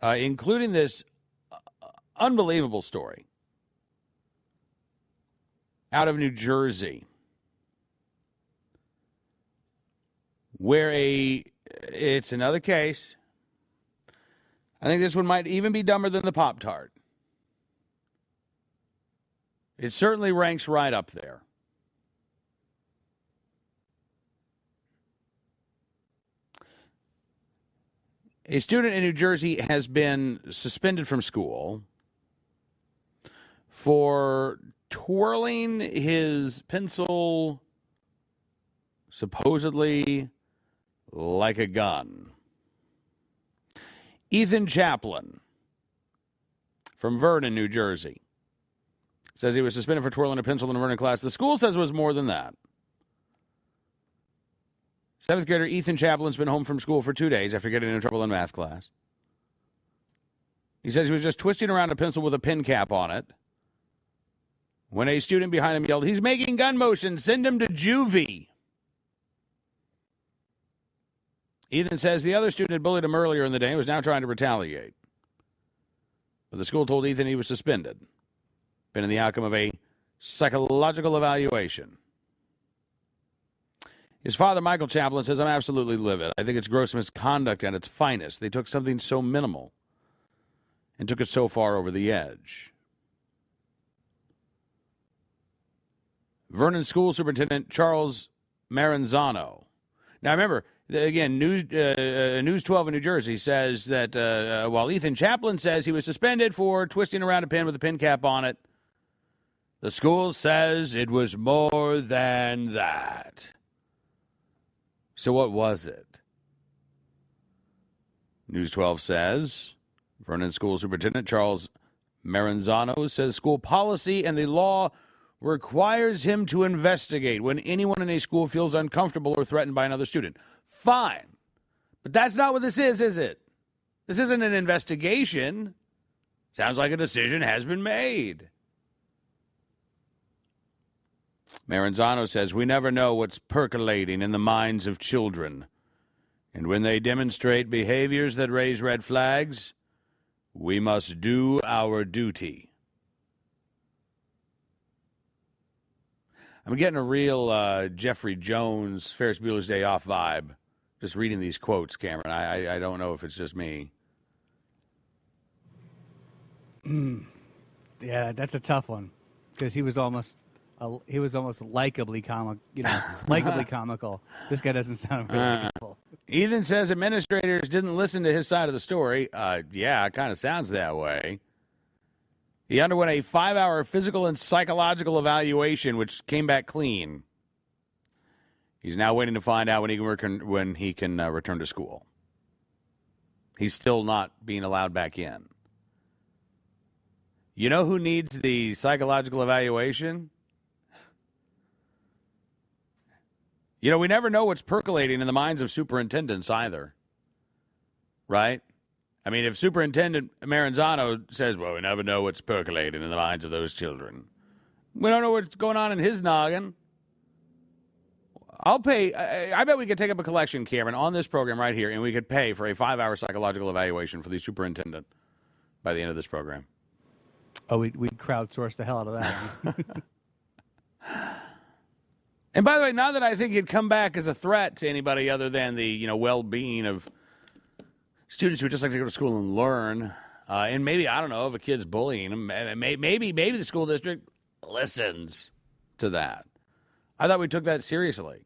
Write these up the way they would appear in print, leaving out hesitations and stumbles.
including this unbelievable story out of New Jersey, where it's another case. I think this one might even be dumber than the Pop-Tart. It certainly ranks right up there. A student in New Jersey has been suspended from school for twirling his pencil supposedly like a gun. Ethan Chaplin from Vernon, New Jersey, says he was suspended for twirling a pencil in a Vernon class. The school says it was more than that. Seventh grader Ethan Chaplin's been home from school for 2 days after getting in trouble in math class. He says he was just twisting around a pencil with a pen cap on it when a student behind him yelled, "He's making gun motions, send him to juvie." Ethan says the other student had bullied him earlier in the day and was now trying to retaliate. But the school told Ethan he was suspended, pending the outcome of a psychological evaluation. His father, Michael Chaplin, says, "I'm absolutely livid. I think it's gross misconduct at its finest. They took something so minimal and took it so far over the edge." Vernon School Superintendent Charles Maranzano. Now, remember, again, News 12 in New Jersey says that while Ethan Chaplin says he was suspended for twisting around a pen with a pen cap on it, the school says it was more than that. So what was it? News 12 says, Vernon School Superintendent Charles Maranzano says school policy and the law requires him to investigate when anyone in a school feels uncomfortable or threatened by another student. Fine. But that's not what this is it? This isn't an investigation. Sounds like a decision has been made. Maranzano says, "We never know what's percolating in the minds of children. And when they demonstrate behaviors that raise red flags, we must do our duty." I'm getting a real Jeffrey Jones, Ferris Bueller's Day Off vibe, just reading these quotes, Cameron. I don't know if it's just me. Yeah, that's a tough one because he was almost likably comical. This guy doesn't sound very likable. Ethan says administrators didn't listen to his side of the story. Yeah, it kind of sounds that way. He underwent a 5-hour physical and psychological evaluation, which came back clean. He's now waiting to find out when he can return to school. He's still not being allowed back in. You know who needs the psychological evaluation? You know, we never know what's percolating in the minds of superintendents either, right? I mean, if Superintendent Maranzano says, well, we never know what's percolating in the minds of those children, we don't know what's going on in his noggin. I'll pay. I bet we could take up a collection, Cameron, on this program right here, and we could pay for a 5-hour psychological evaluation for the superintendent by the end of this program. Oh, we'd crowdsource the hell out of that. And by the way, not that I think he'd come back as a threat to anybody other than the well-being of students who would just like to go to school and learn. And maybe, I don't know, if a kid's bullying him, maybe the school district listens to that. I thought we took that seriously.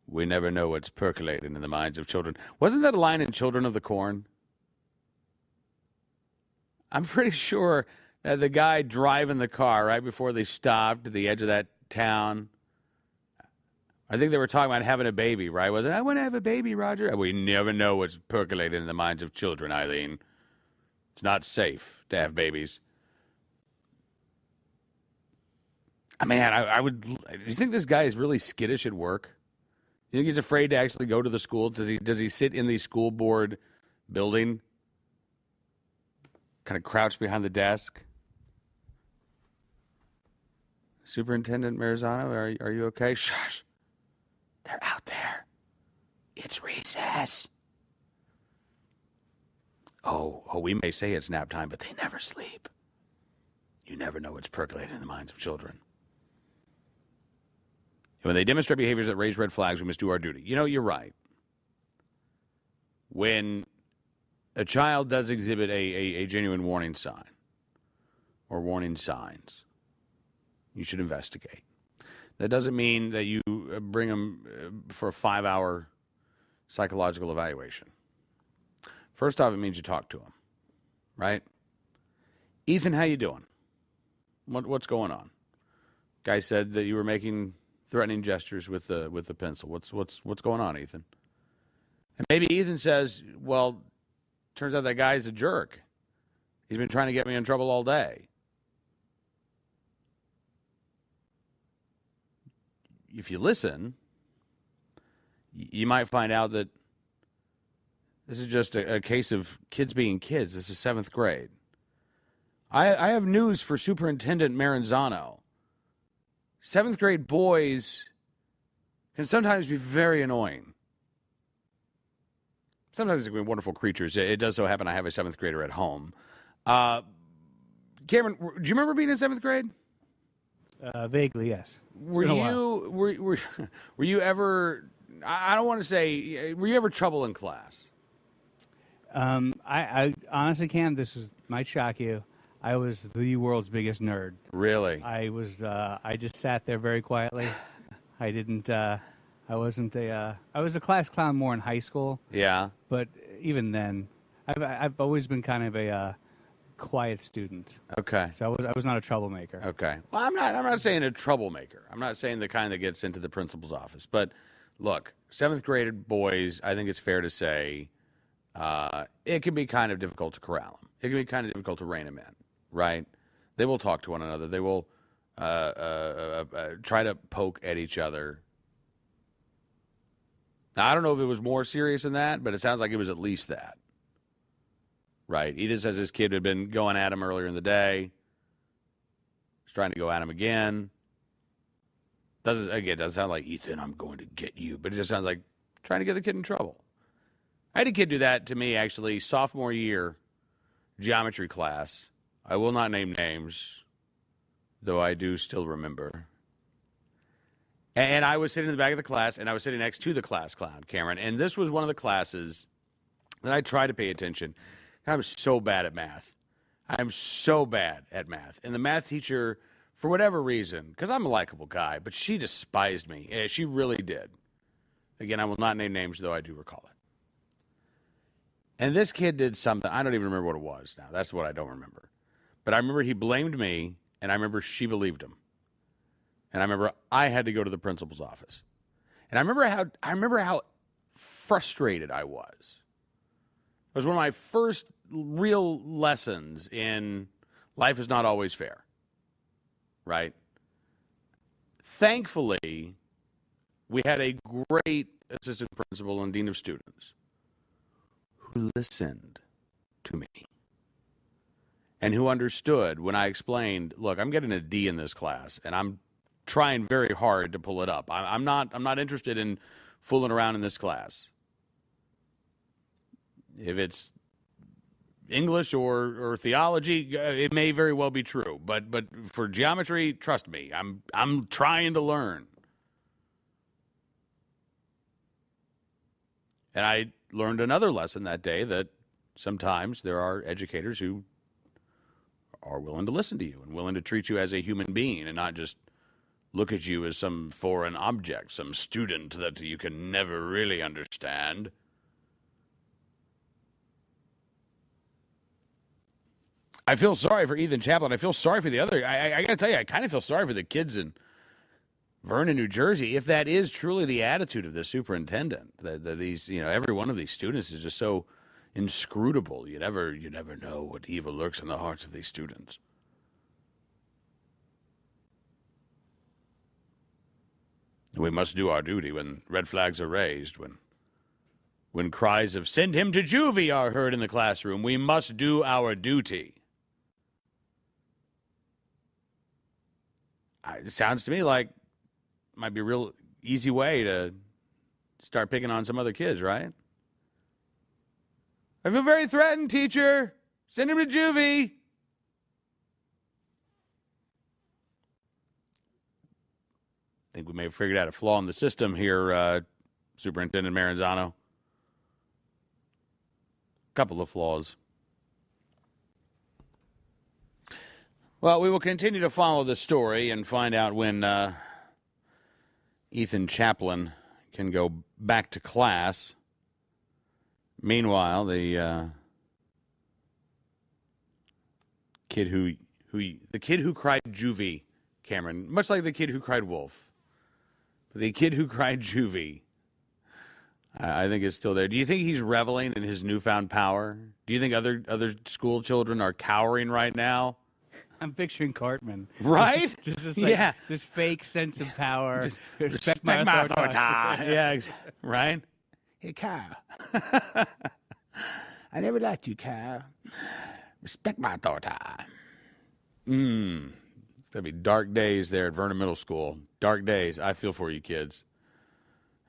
We never know what's percolating in the minds of children. Wasn't that a line in Children of the Corn? I'm pretty sure that the guy driving the car right before they stopped at the edge of that town, I think they were talking about having a baby, right? Was it, I want to have a baby, Roger? We never know what's percolating in the minds of children, Eileen. It's not safe to have babies. Man, I would. Do you think this guy is really skittish at work? You think he's afraid to actually go to the school? Does he sit in the school board building, kind of crouched behind the desk? Superintendent Maranzano, are you okay? Shush. They're out there It's recess. Oh, we may say it's nap time, but they never sleep. You never know what's percolating in the minds of children. When they demonstrate behaviors that raise red flags, we must do our duty. You know, you're right. When a child does exhibit a genuine warning sign or warning signs, you should investigate. That doesn't mean that you bring them for a 5-hour psychological evaluation. First off, it means you talk to them, right? Ethan, how you doing? What's going on? Guy said that you were making threatening gestures with the pencil. What's going on, Ethan? And maybe Ethan says, well, turns out that guy's a jerk. He's been trying to get me in trouble all day. If you listen, you might find out that this is just a case of kids being kids. This is 7th grade. I have news for Superintendent Maranzano. 7th grade boys can sometimes be very annoying. Sometimes they can be wonderful creatures. It does so happen I have a 7th grader at home. Cameron, do you remember being in 7th grade? Vaguely, yes. Were you ever? I don't want to say. Were you ever trouble in class? I honestly, Cam, might shock you. I was the world's biggest nerd. Really? I was. I just sat there very quietly. I didn't. I wasn't a. I was a class clown more in high school. Yeah. But even then, I've always been kind of a quiet student. Okay. So I was not a troublemaker. Okay. Well, I'm not saying a troublemaker. I'm not saying the kind that gets into the principal's office. But look, 7th grade boys, I think it's fair to say, it can be kind of difficult to corral them. It can be kind of difficult to rein them in, right? They will talk to one another. They will try to poke at each other. Now, I don't know if it was more serious than that, but it sounds like it was at least that. Right. Ethan says his kid had been going at him earlier in the day. He's trying to go at him again. Doesn't sound like, Ethan, I'm going to get you. But it just sounds like trying to get the kid in trouble. I had a kid do that to me, actually, sophomore year, geometry class. I will not name names, though I do still remember. And I was sitting in the back of the class, and I was sitting next to the class clown, Cameron. And this was one of the classes that I tried to pay attention. I'm so bad at math. I'm so bad at math. And the math teacher, for whatever reason, because I'm a likable guy, but she despised me. She really did. Again, I will not name names, though I do recall it. And this kid did something. I don't even remember what it was now. That's what I don't remember. But I remember he blamed me, and I remember she believed him. And I remember I had to go to the principal's office. And I remember how frustrated I was. It was one of my first real lessons in life is not always fair, right? Thankfully, we had a great assistant principal and dean of students who listened to me and who understood when I explained, look, I'm getting a D in this class, and I'm trying very hard to pull it up. I'm not interested in fooling around in this class. If it's English or theology, it may very well be true. But for geometry, trust me, I'm trying to learn. And I learned another lesson that day, that sometimes there are educators who are willing to listen to you and willing to treat you as a human being and not just look at you as some foreign object, some student that you can never really understand. I feel sorry for Ethan Chaplin. I feel sorry for the other. I got to tell you, I kind of feel sorry for the kids in Vernon, New Jersey, if that is truly the attitude of the superintendent. That these, every one of these students is just so inscrutable. You never know what evil lurks in the hearts of these students. We must do our duty when red flags are raised, when cries of "send him to juvie" are heard in the classroom. We must do our duty. It sounds to me like it might be a real easy way to start picking on some other kids, right? I feel very threatened, teacher. Send him to juvie. I think we may have figured out a flaw in the system here, Superintendent Maranzano. Couple of flaws. Well, we will continue to follow the story and find out when Ethan Chaplin can go back to class. Meanwhile, the kid who cried juvie, Cameron, much like the kid who cried wolf, the kid who cried juvie, I think is still there. Do you think he's reveling in his newfound power? Do you think other school children are cowering right now? I'm picturing Cartman. Right? Just like this fake sense of power. Just respect my authority. Yeah, right? Hey, Kyle. I never liked you, Kyle. Respect my authority. It's going to be dark days there at Vernon Middle School. Dark days. I feel for you, kids.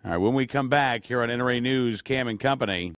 All right, when we come back here on NRA News, Cam and Company,